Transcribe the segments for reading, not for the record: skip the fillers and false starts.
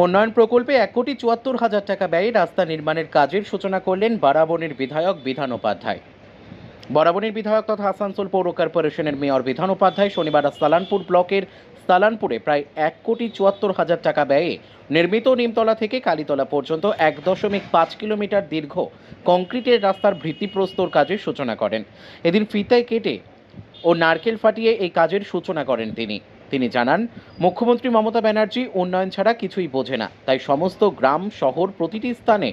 উন্নয়ন প্রকল্পে 1,74,00,000 টাকা ব্যয়ে রাস্তা নির্মাণের কাজের সূচনা করলেন বারাবণীর বিধায়ক বিধান উপাধ্যায়। বরাবণীর বিধায়ক তথা আসানসোল পৌর কর্পোরেশনের মেয়র বিধান উপাধ্যায় শনিবার সালানপুর ব্লকের সালানপুরে প্রায় 1,74,00,000 টাকা ব্যয়ে নির্মিত নিমতলা থেকে কালীতলা পর্যন্ত 1.5 কিলোমিটার দীর্ঘ কংক্রিটের রাস্তার ভিত্তিপ্রস্তর কাজের সূচনা করেন। এদিন ফিতায় কেটে ও নারকেল ফাটিয়ে এই কাজের সূচনা করেন তিনি জানান, মুখ্যমন্ত্রী মমতা ব্যানার্জি উন্নয়ন ছাড়া কিছুই বোঝে না, তাই সমস্ত গ্রাম শহর প্রতিটি স্থানে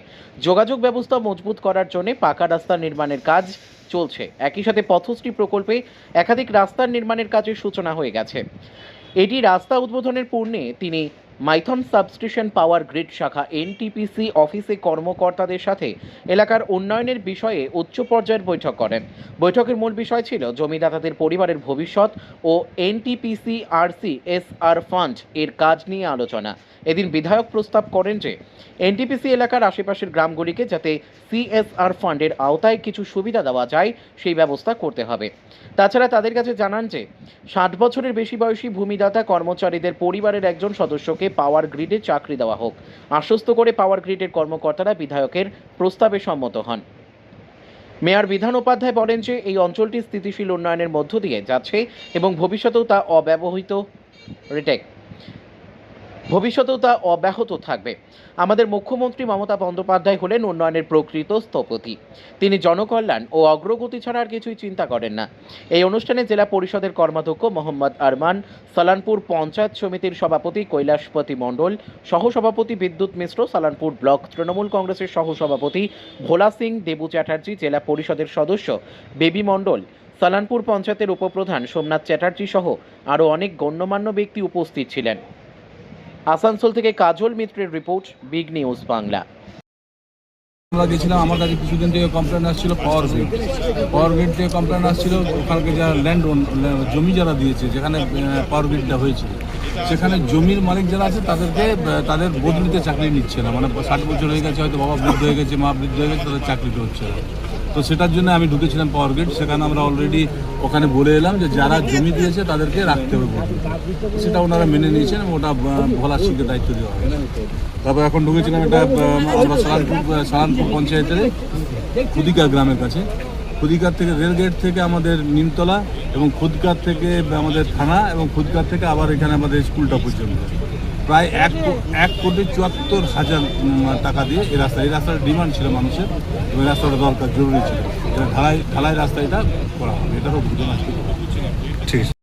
যোগাযোগ ব্যবস্থা মজবুত করার জন্য পাকা রাস্তা নির্মাণের কাজ চলছে। একই সাথে পথশ্রী প্রকল্পে একাধিক রাস্তার নির্মাণের কাজের সূচনা হয়ে গেছে। এটি রাস্তা উদ্বোধনের পূর্বে তিনি মাইথন সাবস্টেশন পাওয়ার গ্রিড শাখা এনটিপিসি অফিসে কর্মকর্তাদের সাথে এলাকার উন্নয়নের বিষয়ে উচ্চ পর্যায়ের বৈঠক করেন। বৈঠকের মূল বিষয় ছিল জমিদাতাদের পরিবারের ভবিষ্যৎ ও এনটিপিসি আরসিএসআর ফান্ড এর কাজ নিয়ে আলোচনা। এদিন বিধায়ক প্রস্তাব করেন যে এনটিপিসি এলাকার আশেপাশের গ্রামগুলিকে যাতে সিএসআর ফান্ডের আওতায় কিছু সুবিধা দেওয়া যায় সেই ব্যবস্থা করতে হবে। তাছাড়া তাদের কাছে জানান যে 60 বছরের বেশি বয়সী ভূমিদাতা কর্মচারীদের পরিবারের একজন সদস্যকে পাওয়ার গ্রিডে চাকরি দেওয়া হোক। আশ্বস্ত করে পাওয়ার গ্রিডের কর্মকর্তারা বিধায়কের প্রস্তাবে সম্মত হন। মেয়র বিধান উপাধ্যায় বলেন যে এই অঞ্চলটি স্থিতিশীল উন্নয়নের মধ্য দিয়ে যাচ্ছে এবং ভবিষ্যতেও তা অব্যাহত থাকবে। আমাদের মুখ্যমন্ত্রী মমতা বন্দ্যোপাধ্যায় হলেন উন্নয়নের প্রকৃত স্থপতি। তিনি জনকল্যাণ ও অগ্রগতি ছাড়া আর কিছুই চিন্তা করেন না। এই অনুষ্ঠানে জেলা পরিষদের কর্মাধ্যক্ষ মোহাম্মদ আরমান, সালানপুর পঞ্চায়েত সমিতির সভাপতি কৈলাসপতি মণ্ডল, সহসভাপতি বিদ্যুৎ মিশ্র, সালানপুর ব্লক তৃণমূল কংগ্রেসের সহসভাপতি ভোলা সিং, দেবু চ্যাটার্জি, জেলা পরিষদের সদস্য বেবি মণ্ডল, সালানপুর পঞ্চায়েতের উপপ্রধান সোমনাথ চ্যাটার্জি সহ আরও অনেক গণ্যমান্য ব্যক্তি উপস্থিত ছিলেন। আসানসোল থেকে কাজল মিত্রের রিপোর্ট, বিগ নিউজ বাংলা। আমরা গেছিলাম, আমার কাছে কিছুদিন থেকে কমপ্লেন আসছিল পাওয়ার গ্রিড থেকে কমপ্লেন আসছিল। ওখানকে যারা জমি যারা দিয়েছে, যেখানে পাওয়ার গ্রিডটা হয়েছিল, সেখানে জমির মালিক যারা আছে তাদের বদলিতে চাকরি নিচ্ছে না। মানে 60 বছর হয়ে গেছে, হয়তো বাবা বৃদ্ধ হয়ে গেছে, মা বৃদ্ধ হয়ে গেছে, তাদের চাকরিটা হচ্ছে না। তো সেটার জন্য আমি ঢুকেছিলাম পাওয়ার গ্রিড। সেখানে আমরা অলরেডি ওখানে বলে এলাম যে যারা জমি দিয়েছে তাদেরকে রাখতে হবে বদলি। সেটা ওনারা মেনে নিয়েছেন এবং ওটা ভোলা সিংকে দায়িত্ব দেওয়া হয়। তারপর এখন ঢুকেছিলাম এটা আমরা সালানপুর পঞ্চায়েতের খুদিকার গ্রামের কাছে। খুদিকার থেকে রেলগেট থেকে আমাদের নিমতলা এবং খুদকার থেকে আমাদের থানা এবং খুদকার থেকে আবার এখানে আমাদের স্কুলটা পর্যন্ত প্রায় 1,74,00,000 টাকা দিয়ে এই রাস্তার ডিমান্ড ছিল মানুষের এবং এই রাস্তাটা দরকার, জরুরি ছিল। এটা ঢালাই রাস্তা এটা করা হবে, এটারও উদ্বোধন আজকে। ঠিক আছে।